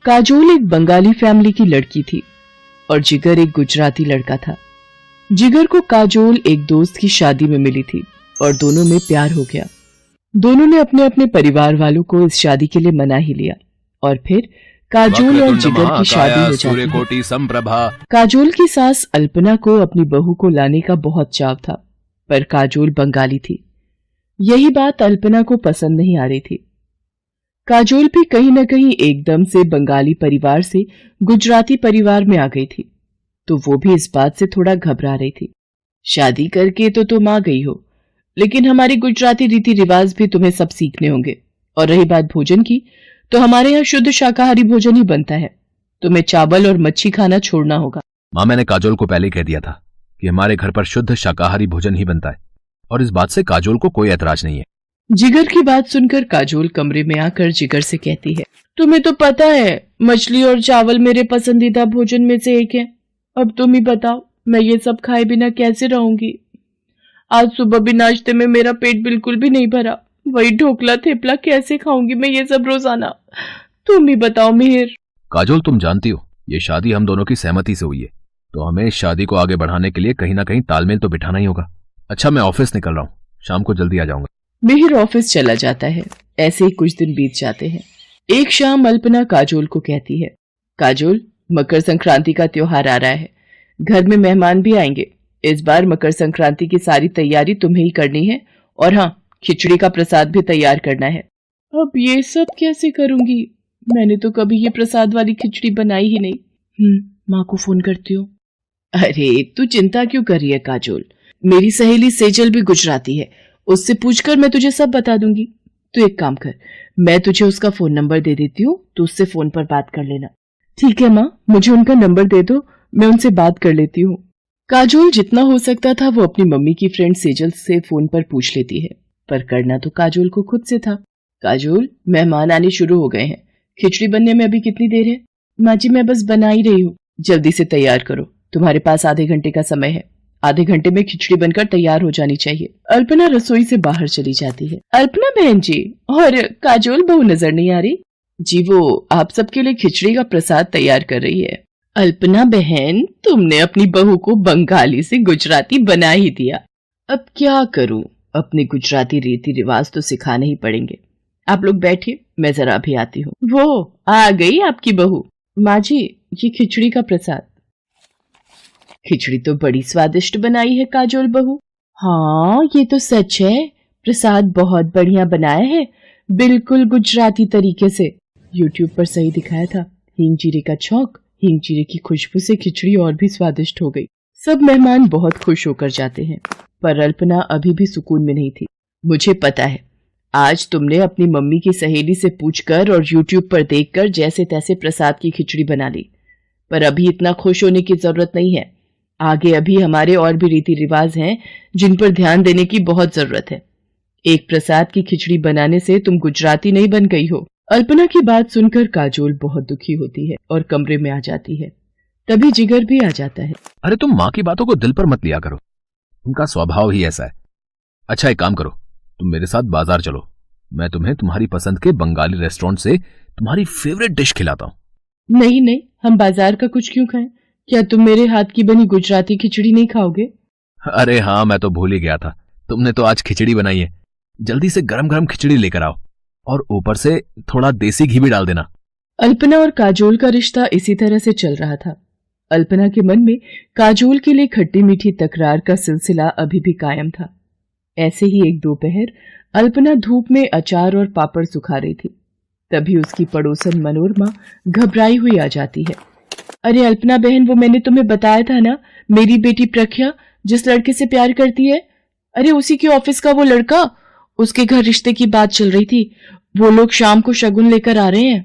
काजोल एक बंगाली फैमिली की लड़की थी और जिगर एक गुजराती लड़का था। जिगर को काजोल एक दोस्त की शादी में मिली थी और दोनों में प्यार हो गया। दोनों ने अपने अपने परिवार वालों को इस शादी के लिए मना ही लिया और फिर काजोल और जिगर की शादी हो जाती है। काजोल की सास अल्पना को अपनी बहू को लाने का बहुत चाव था, पर काजोल बंगाली थी। यही बात अल्पना को पसंद नहीं आ रही थी। काजोल भी कहीं न कहीं एकदम से बंगाली परिवार से गुजराती परिवार में आ गई थी, तो वो भी इस बात से थोड़ा घबरा रही थी। शादी करके तो तुम आ गई हो, लेकिन हमारे गुजराती रीति रिवाज भी तुम्हें सब सीखने होंगे। और रही बात भोजन की, तो हमारे यहाँ शुद्ध शाकाहारी भोजन ही बनता है। तुम्हें चावल और मच्छी खाना छोड़ना होगा। माँ, मैंने काजोल को पहले कह दिया था कि हमारे घर पर शुद्ध शाकाहारी भोजन ही बनता है, और इस बात से काजोल को कोई ऐतराज नहीं है। जिगर की बात सुनकर काजोल कमरे में आकर जिगर से कहती है, तुम्हें तो पता है मछली और चावल मेरे पसंदीदा भोजन में से एक है। अब तुम ही बताओ, मैं ये सब खाए बिना कैसे रहूंगी। आज सुबह भी नाश्ते में मेरा पेट बिल्कुल भी नहीं भरा। वही ढोकला थेपला कैसे खाऊंगी मैं ये सब रोजाना। तुम ही बताओ मिहिर। काजोल, तुम जानती हो ये शादी हम दोनों की सहमति से हुई है, तो हमें इस शादी को आगे बढ़ाने के लिए कहीं ना कहीं तालमेल तो बिठाना ही होगा। अच्छा, मैं ऑफिस निकल रहा हूँ, शाम को जल्दी आ जाऊंगा। मिहिर ऑफिस चला जाता है। ऐसे ही कुछ दिन बीत जाते हैं। एक शाम अल्पना काजोल को कहती है, काजोल, मकर संक्रांति का त्योहार आ रहा है, घर में मेहमान भी आएंगे। इस बार मकर संक्रांति की सारी तैयारी तुम्हें ही करनी है, और हाँ, खिचड़ी का प्रसाद भी तैयार करना है। अब ये सब कैसे करूंगी? मैंने तो कभी ये प्रसाद वाली खिचड़ी बनाई ही नहीं। माँ को फोन करती हूँ। अरे तू चिंता क्यों कर रही है काजोल, मेरी सहेली सेजल भी गुजराती है, उससे पूछकर मैं तुझे सब बता दूंगी। तू एक काम कर, मैं तुझे उसका फोन नंबर दे देती हूँ, तो उससे फोन पर बात कर लेना। ठीक है माँ, मुझे उनका नंबर दे दो, मैं उनसे बात कर लेती हूँ। काजोल जितना हो सकता था वो अपनी मम्मी की फ्रेंड सेजल से फोन पर पूछ लेती है, पर करना तो काजोल को खुद से था। काजोल, मेहमान आने शुरू हो गए हैं, खिचड़ी बनने में अभी कितनी देर है? माँ जी, मैं बस बना ही रही हूँ, जल्दी से तैयार करो, तुम्हारे पास आधे घंटे का समय है। आधे घंटे में खिचड़ी बनकर तैयार हो जानी चाहिए। अल्पना रसोई से बाहर चली जाती है। अल्पना बहन जी, और काजोल बहू नजर नहीं आ रही जी? वो आप सबके लिए खिचड़ी का प्रसाद तैयार कर रही है। अल्पना बहन, तुमने अपनी बहू को बंगाली से गुजराती बना ही दिया। अब क्या करूं, अपने गुजराती रीति रिवाज तो सिखाने ही पड़ेंगे। आप लोग बैठिए, मैं जरा अभी आती हूँ। वो आ गई आपकी बहू। माँ जी, ये खिचड़ी का प्रसाद। खिचड़ी तो बड़ी स्वादिष्ट बनाई है काजोल बहू। हाँ, ये तो सच है, प्रसाद बहुत बढ़िया बनाया है, बिल्कुल गुजराती तरीके से। यूट्यूब पर सही दिखाया था। हींग जीरे का छौंक, हींग जीरे की खुशबू से खिचड़ी और भी स्वादिष्ट हो गई। सब मेहमान बहुत खुश होकर जाते हैं, पर अल्पना अभी भी सुकून में नहीं थी। मुझे पता है, आज तुमने अपनी मम्मी की सहेली से पूछकर और यूट्यूब पर देखकर जैसे तैसे प्रसाद की खिचड़ी बना ली, पर अभी इतना खुश होने की जरूरत नहीं है। आगे अभी हमारे और भी रीति रिवाज हैं जिन पर ध्यान देने की बहुत जरूरत है। एक प्रसाद की खिचड़ी बनाने से तुम गुजराती नहीं बन गई हो। अल्पना की बात सुनकर काजोल बहुत दुखी होती है और कमरे में आ जाती है। तभी जिगर भी आ जाता है। अरे तुम माँ की बातों को दिल पर मत लिया करो, उनका स्वभाव ही ऐसा है। अच्छा, एक काम करो, तुम मेरे साथ बाजार चलो, मैं तुम्हें तुम्हारी पसंद के बंगाली रेस्टोरेंट से तुम्हारी फेवरेट डिश खिलाता हूँ। नहीं नहीं, हम बाजार का कुछ क्यों खाएं? क्या तुम मेरे हाथ की बनी गुजराती खिचड़ी नहीं खाओगे? अरे हाँ, मैं तो भूल ही गया था, तुमने तो आज खिचड़ी बनाई है। जल्दी से गरम गरम खिचड़ी लेकर आओ, और ऊपर से थोड़ा देसी घी भी डाल देना। अल्पना और काजोल का रिश्ता इसी तरह से चल रहा था। अल्पना के मन में काजोल के लिए खट्टी मीठी तकरार का सिलसिला अभी भी कायम था। ऐसे ही एक दोपहर अल्पना धूप में अचार और पापड़ सुखा रही थी। तभी उसकी पड़ोसन मनोरमा घबराई हुई आ जाती है। अरे अल्पना बहन, वो मैंने तुम्हें बताया था ना, मेरी बेटी प्रख्या जिस लड़के से प्यार करती है, अरे उसी के ऑफिस का वो लड़का, उसके घर रिश्ते की बात चल रही थी। वो लोग शाम को शगुन लेकर आ रहे हैं।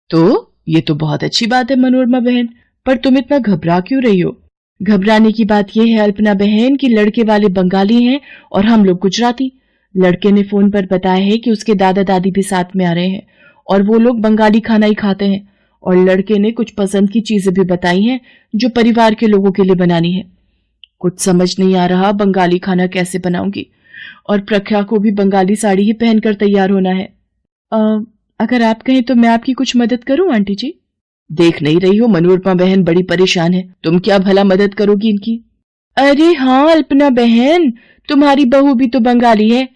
तो ये तो बहुत अच्छी बात है मनोरमा बहन, पर तुम इतना घबरा क्यों रही हो? घबराने की बात यह है अल्पना बहन कि लड़के वाले बंगाली हैं और हम लोग गुजराती। लड़के ने फोन पर बताया है कि उसके दादा दादी भी साथ में आ रहे हैं और वो लोग बंगाली खाना ही खाते हैं, और लड़के ने कुछ पसंद की चीजें भी बताई हैं जो परिवार के लोगों के लिए बनानी है। कुछ समझ नहीं आ रहा बंगाली खाना कैसे बनाऊंगी, और प्रख्या को भी बंगाली साड़ी ही पहनकर तैयार होना है। अगर आप कहें तो मैं आपकी कुछ मदद करूं आंटी जी? देख नहीं रही हो मनोरमा बहन बड़ी परेशान है, तुम क्या भला मदद करोगी इनकी? अरे हाँ अल्पना बहन, तुम्हारी बहू भी तो बंगाली है।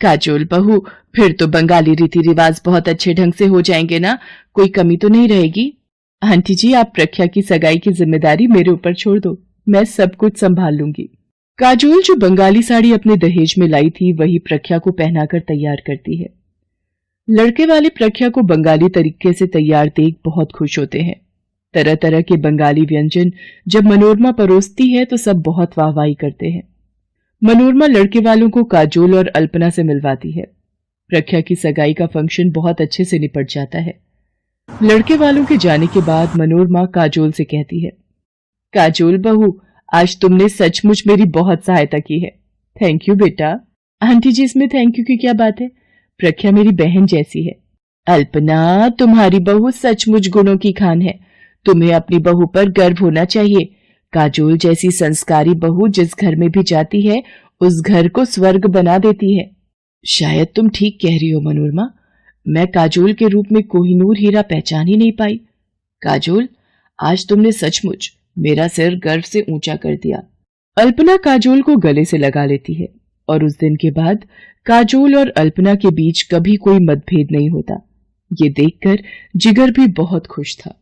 काजोल बहू, फिर तो बंगाली रीति रिवाज बहुत अच्छे ढंग से हो जाएंगे ना, कोई कमी तो नहीं रहेगी। आंटी जी, आप प्रख्या की सगाई की जिम्मेदारी मेरे ऊपर छोड़ दो, मैं सब कुछ संभाल लूंगी। काजोल जो बंगाली साड़ी अपने दहेज में लाई थी वही प्रख्या को पहनाकर तैयार करती है। लड़के वाले प्रख्या को बंगाली तरीके से तैयार देख बहुत खुश होते हैं। तरह तरह के बंगाली व्यंजन जब मनोरमा परोसती है तो सब बहुत वाहवाही करते हैं। मनोरमा लड़के वालों को काजोल और अल्पना से मिलवाती है। प्रख्या की सगाई का फंक्शन बहुत अच्छे से निपट जाता है। लड़के वालों के जाने के बाद मनोरमा काजोल से कहती है, काजोल बहू, आज तुमने सचमुच मेरी बहुत सहायता की है। थैंक यू बेटा। आंटी जी, इसमें थैंक यू की क्या बात है, प्रख्या मेरी बहन जैसी है। अल्पना, तुम्हारी बहू सचमुच गुणों की खान है, तुम्हें अपनी बहू पर गर्व होना चाहिए। काजोल जैसी संस्कारी बहू जिस घर में भी जाती है उस घर को स्वर्ग बना देती है। शायद तुम ठीक कह रही हो मनोरमा, मैं काजोल के रूप में कोहिनूर हीरा पहचान ही नहीं पाई। काजोल, आज तुमने सचमुच मेरा सिर गर्व से ऊंचा कर दिया। अल्पना काजोल को गले से लगा लेती है और उस दिन के बाद काजोल और अल्पना के बीच कभी कोई मतभेद नहीं होता। ये देखकर जिगर भी बहुत खुश था।